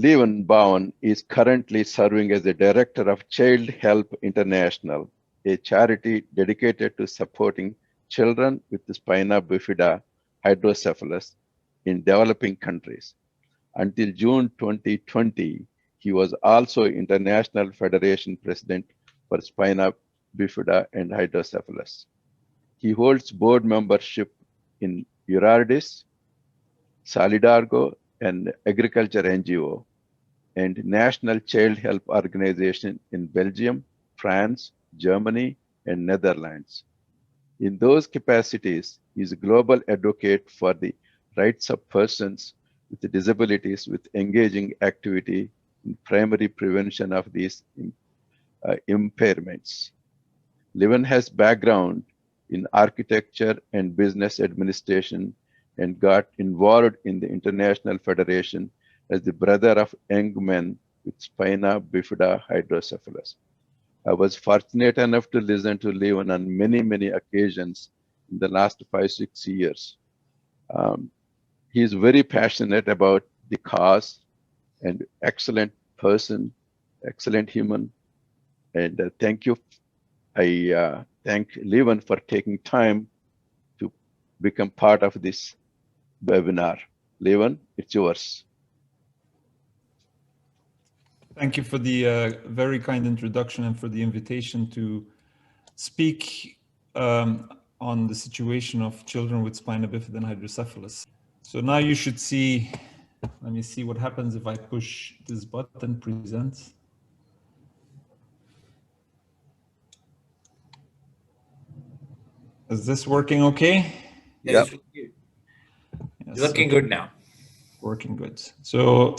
Lieven Bauwens is currently serving as the director of Child Help International, a charity dedicated to supporting children with spina bifida hydrocephalus in developing countries. Until June 2020, he was also International Federation President for Spina bifida and hydrocephalus. He holds board membership in IORD, Solidargo, and Agriculture NGO, and National Child Help Organization in Belgium, France, Germany, and Netherlands. In those capacities, he is a global advocate for the rights of persons with disabilities with engaging activity in primary prevention of these impairments. Lieven has background in architecture and business administration and got involved in the International Federation as the brother of young men with spina bifida hydrocephalus. I was fortunate enough to listen to Lieven on many occasions in the last 5-6 years. He is very passionate about the cause and excellent person, excellent human. And thank you. I thank Lieven for taking time to become part of this webinar. Lieven, it's yours. Thank you for the very kind introduction and for the invitation to speak on the situation of children with spina bifida and hydrocephalus. So now you should see, let me see what happens if I push this button, present. Is this working okay? Yes. Yes, Looking good now. Working good. So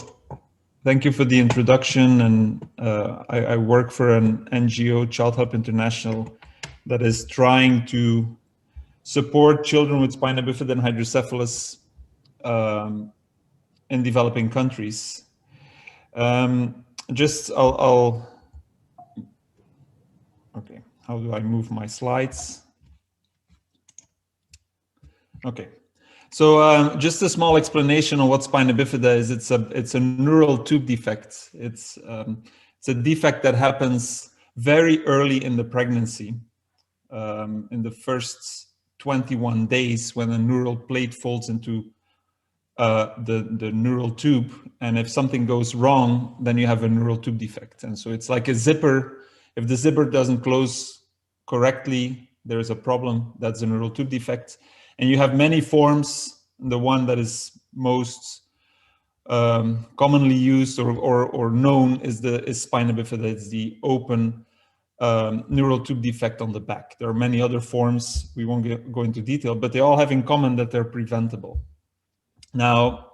thank you for the introduction. And I work for an NGO, Child Help International, that is trying to support children with spina bifida and hydrocephalus in developing countries. Okay, how do I move my slides? Okay, so just a small explanation on what spina bifida is. It's a neural tube defect. It's a defect that happens very early in the pregnancy, in the first 21 days when a neural plate folds into the neural tube, and if something goes wrong, then you have a neural tube defect. And so it's like a zipper. If the zipper doesn't close correctly, there is a problem. That's a neural tube defect. And you have many forms. The one that is most commonly used or known is spina bifida. It's the open neural tube defect on the back. There are many other forms. We won't go into detail, but they all have in common that they're preventable. Now,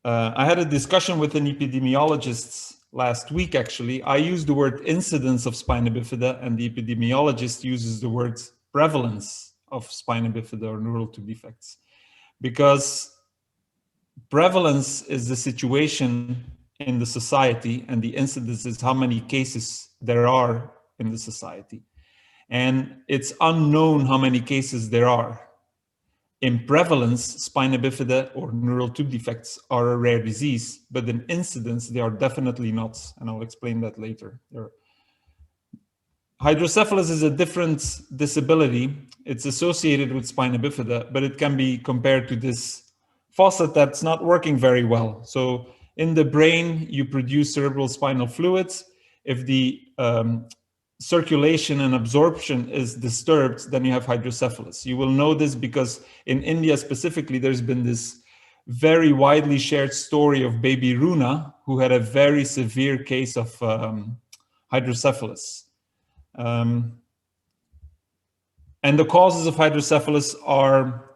I had a discussion with an epidemiologist last week, actually. I used the word incidence of spina bifida, and the epidemiologist uses the word prevalence of spina bifida or neural tube defects, because prevalence is the situation in the society, and the incidence is how many cases there are in the society. And it's unknown how many cases there are. In prevalence, spina bifida or neural tube defects are a rare disease, but in incidence, they are definitely not. And I'll explain that later. Hydrocephalus is a different disability. It's associated with spina bifida, but it can be compared to this faucet that's not working very well. So in the brain, you produce cerebral spinal fluid. If the circulation and absorption is disturbed, then you have hydrocephalus. You will know this because in India specifically, there's been this very widely shared story of baby Runa, who had a very severe case of hydrocephalus. And the causes of hydrocephalus are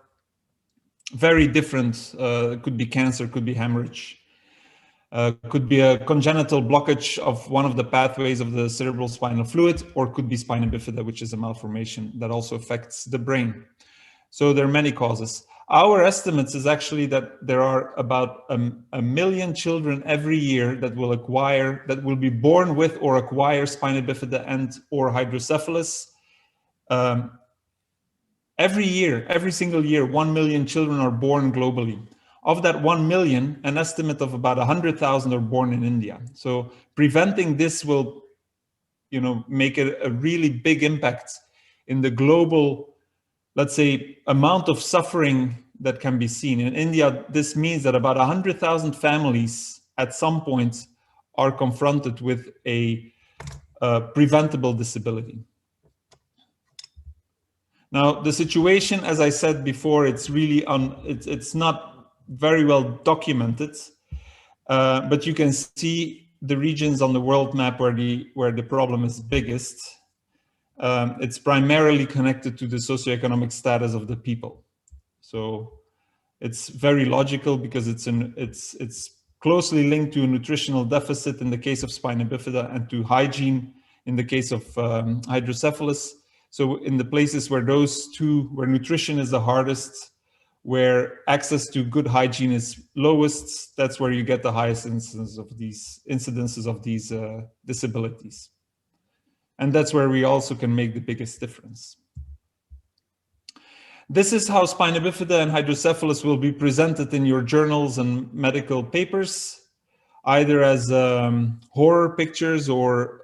very different. It could be cancer, could be hemorrhage. Could be a congenital blockage of one of the pathways of the cerebral spinal fluid, or could be spina bifida, which is a malformation that also affects the brain. So there are many causes. Our estimates is actually that there are about a million children every year that will be born with or acquire spina bifida and or hydrocephalus. Every year, every single year, 1 million children are born globally. Of that 1 million, an estimate of about 100,000 are born in India. So preventing this will, make a really big impact in the global, let's say, amount of suffering that can be seen. In India, this means that about 100,000 families at some point are confronted with a preventable disability. Now, the situation, as I said before, it's really it's not very well documented, but you can see the regions on the world map where the problem is biggest. It's primarily connected to the socioeconomic status of the people. So it's very logical because it's closely linked to a nutritional deficit in the case of spina bifida and to hygiene in the case of hydrocephalus. So in the places where where nutrition is the hardest, where access to good hygiene is lowest, that's where you get the highest incidences of these disabilities. And that's where we also can make the biggest difference. This is how spina bifida and hydrocephalus will be presented in your journals and medical papers, either as horror pictures or,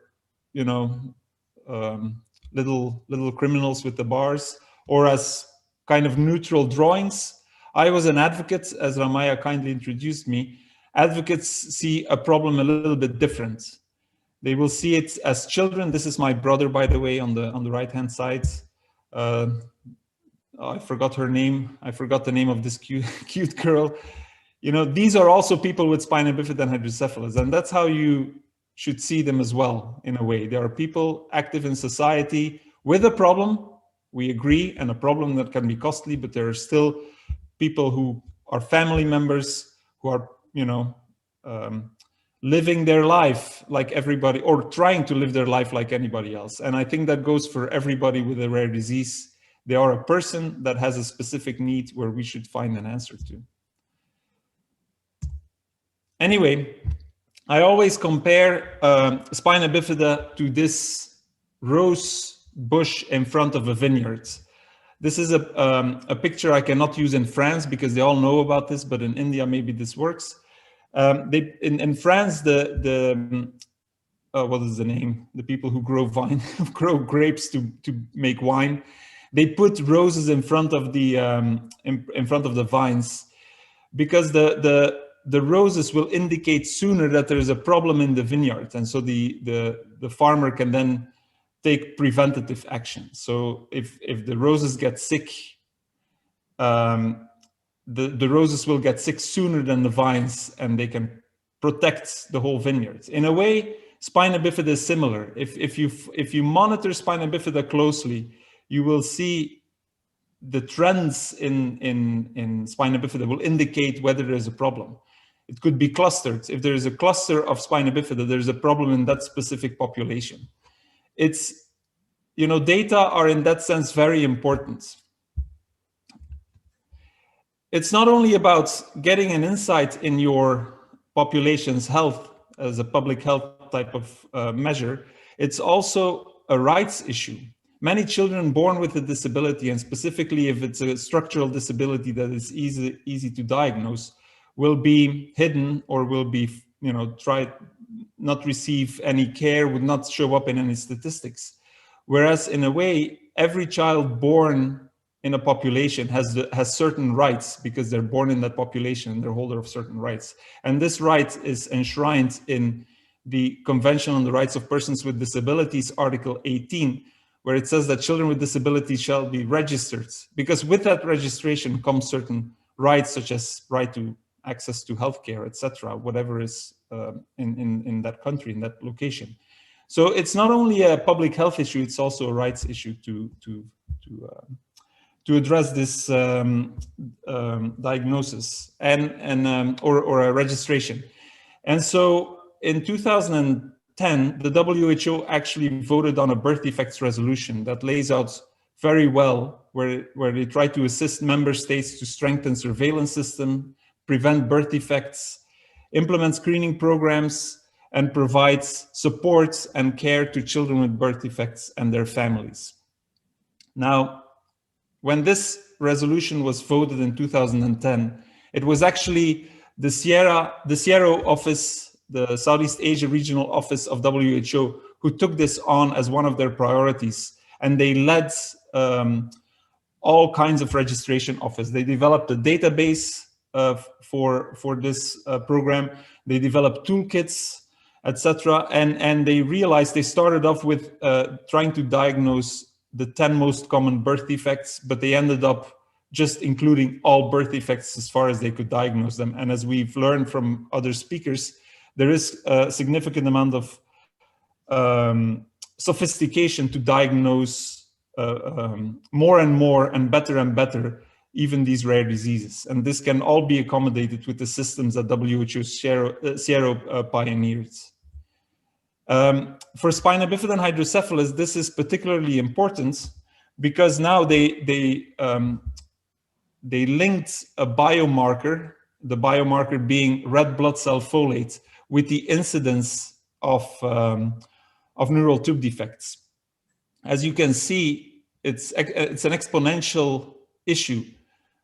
little criminals with the bars, or as kind of neutral drawings. I was an advocate, as Ramaya kindly introduced me. Advocates see a problem a little bit different. They will see it as children. This is my brother, by the way, on the right-hand side. I forgot her name. I forgot the name of this cute girl. These are also people with spina bifida and hydrocephalus, and that's how you should see them as well, in a way. They are people active in society with a problem, we agree, and a problem that can be costly, but there are still people who are family members who are, living their life like everybody, or trying to live their life like anybody else. And I think that goes for everybody with a rare disease. They are a person that has a specific need where we should find an answer to. Anyway, I always compare spina bifida to this rose bush in front of a vineyard. This is a picture I cannot use in France because they all know about this, but in India maybe this works. In France, what is the name? The people who grow grow grapes to make wine. They put roses in front of the vines because the roses will indicate sooner that there is a problem in the vineyard, and so the farmer can then take preventative action. So if the roses get sick, the roses will get sick sooner than the vines, and they can protect the whole vineyard. In a way, spina bifida is similar. If you monitor spina bifida closely, you will see the trends in spina bifida will indicate whether there's a problem. It could be clustered. If there is a cluster of spina bifida, there's a problem in that specific population. It's, data are in that sense very important. It's not only about getting an insight in your population's health as a public health type of measure, it's also a rights issue. Many children born with a disability, and specifically if it's a structural disability that is easy to diagnose, will be hidden or will be, not receive any care, would not show up in any statistics. Whereas in a way, every child born in a population has certain rights because they're born in that population and they're holder of certain rights. And this right is enshrined in the Convention on the Rights of Persons with Disabilities, Article 18, where it says that children with disabilities shall be registered, because with that registration comes certain rights, such as right to access to healthcare, etc., whatever is in that country, in that location. So it's not only a public health issue; it's also a rights issue to address this diagnosis or a registration. And so in 2010, the WHO actually voted on a birth defects resolution that lays out very well where they try to assist member states to strengthen surveillance system, prevent birth defects, implement screening programs, and provides support and care to children with birth defects and their families. Now, when this resolution was voted in 2010, It was actually the Sierra office, the Southeast Asia regional office of WHO, who took this on as one of their priorities. And they led all kinds of registration office. They developed a database for this program. They developed toolkits, etc. And they realized, they started off with trying to diagnose the 10 most common birth defects, but they ended up just including all birth defects as far as they could diagnose them. And as we've learned from other speakers, there is a significant amount of sophistication to diagnose more and more and better even these rare diseases. And this can all be accommodated with the systems that WHO Sierra pioneered. For spina bifida and hydrocephalus, this is particularly important because now they linked a biomarker, the biomarker being red blood cell folate, with the incidence of neural tube defects. As you can see, it's an exponential issue.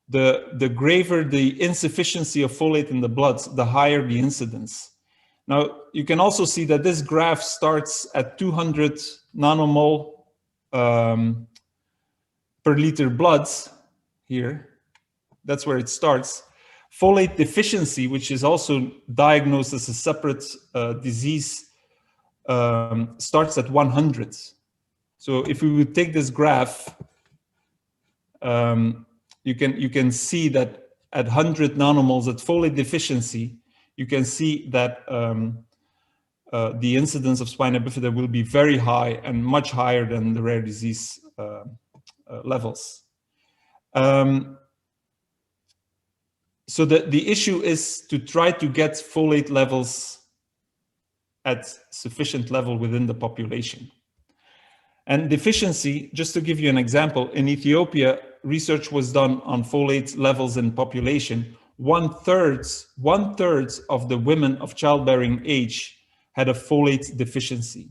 The graver the insufficiency of folate in the blood, the higher the incidence. Now, you can also see that this graph starts at 200 nanomole per liter blood here. That's where it starts. Folate deficiency, which is also diagnosed as a separate disease, starts at 100. So if we would take this graph, you can see that at 100 nanomoles at folate deficiency, you can see that the incidence of spina bifida will be very high and much higher than the rare disease levels. So the issue is to try to get folate levels at sufficient level within the population. And deficiency, just to give you an example, in Ethiopia, research was done on folate levels in population. One third of the women of childbearing age had a folate deficiency.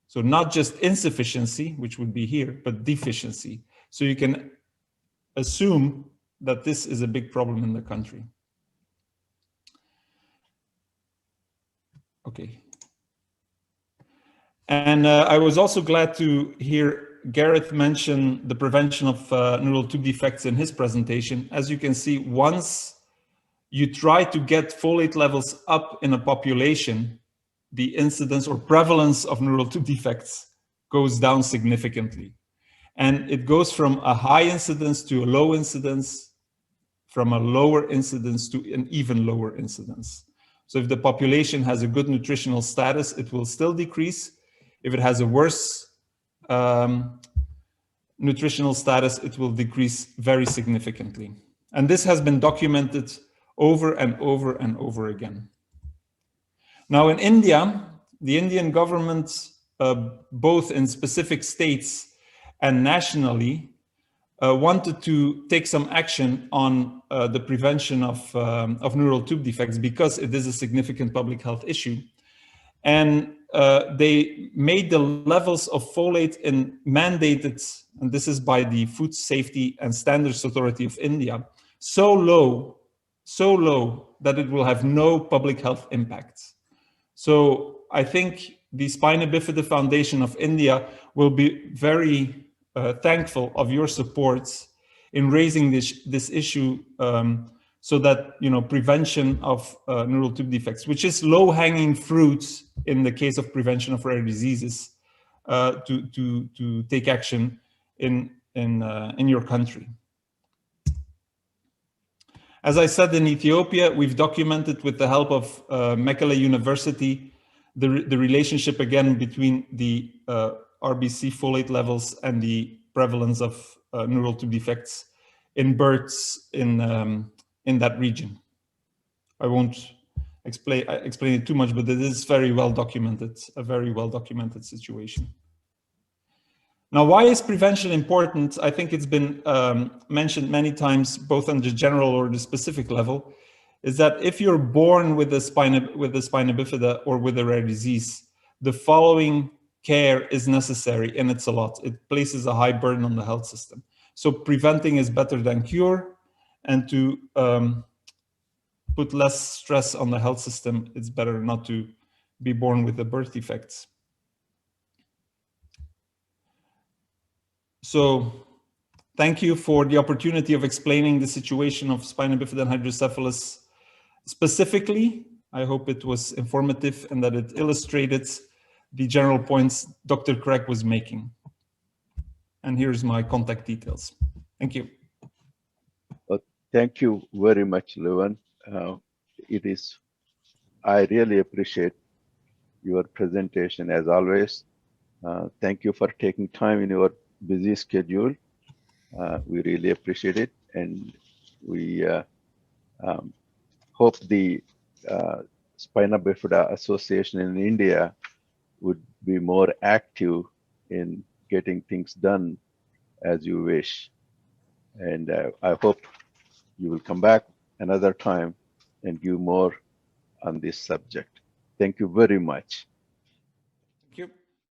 So not just insufficiency, which would be here, but deficiency. So you can assume that this is a big problem in the country. Okay. And I was also glad to hear Gareth mention the prevention of neural tube defects in his presentation. As you can see, once you try to get folate levels up in a population, the incidence or prevalence of neural tube defects goes down significantly. And it goes from a high incidence to a low incidence, from a lower incidence to an even lower incidence. So if the population has a good nutritional status, it will still decrease. If it has a worse nutritional status, it will decrease very significantly. And this has been documented over and over and over again. Now in India, the Indian government, both in specific states and nationally, wanted to take some action on the prevention of neural tube defects because it is a significant public health issue. And they made the levels of folate in mandated, and this is by the Food Safety and Standards Authority of India, so low that it will have no public health impact. So I think the Spina Bifida Foundation of India will be very thankful of your support in raising this issue so that, you know, prevention of neural tube defects, which is low-hanging fruit in the case of prevention of rare diseases, to take action in your country. As I said, in Ethiopia, we've documented with the help of Mekelle University the relationship again between the RBC folate levels and the prevalence of neural tube defects in births in that region. I won't explain it too much, but it is very well documented, a very well documented situation. Now, why is prevention important? I think it's been mentioned many times, both on the general or the specific level, is that if you're born with a spina bifida or with a rare disease, the following care is necessary, and it's a lot. It places a high burden on the health system. So preventing is better than cure, and to put less stress on the health system, it's better not to be born with the birth defects. So thank you for the opportunity of explaining the situation of spina bifida and hydrocephalus specifically. I hope it was informative and that it illustrated the general points Dr. Craig was making. And here's my contact details. Thank you. Well, thank you very much, Lieven. I really appreciate your presentation as always. Thank you for taking time in your busy schedule. We really appreciate it, and we hope the Spina Bifida Association in India would be more active in getting things done as you wish. And I hope you will come back another time and give more on this subject. Thank you very much.